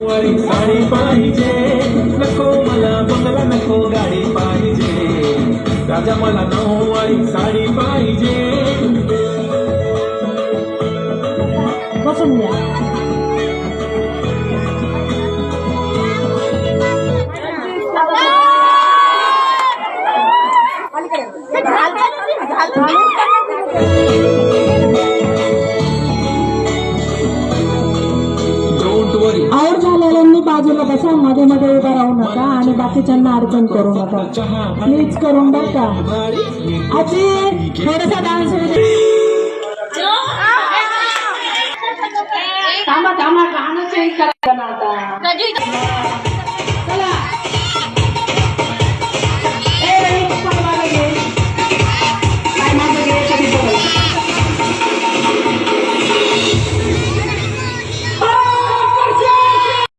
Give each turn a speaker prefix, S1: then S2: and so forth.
S1: साडी पाहिजे नको मला बंगला नको गाडी पाहिजे राजा मला नऊवारी साडी पाहिजे
S2: बसून घ्या आऊट झालेल्यांनी बाजूला बसा मध्ये मध्ये उभा राहू नका आणि बाकीच्यांना अडचण करू नका प्लीज करून बघा आजी थोडासा डान्स थांबा थांबा गाणं चेंज करा आता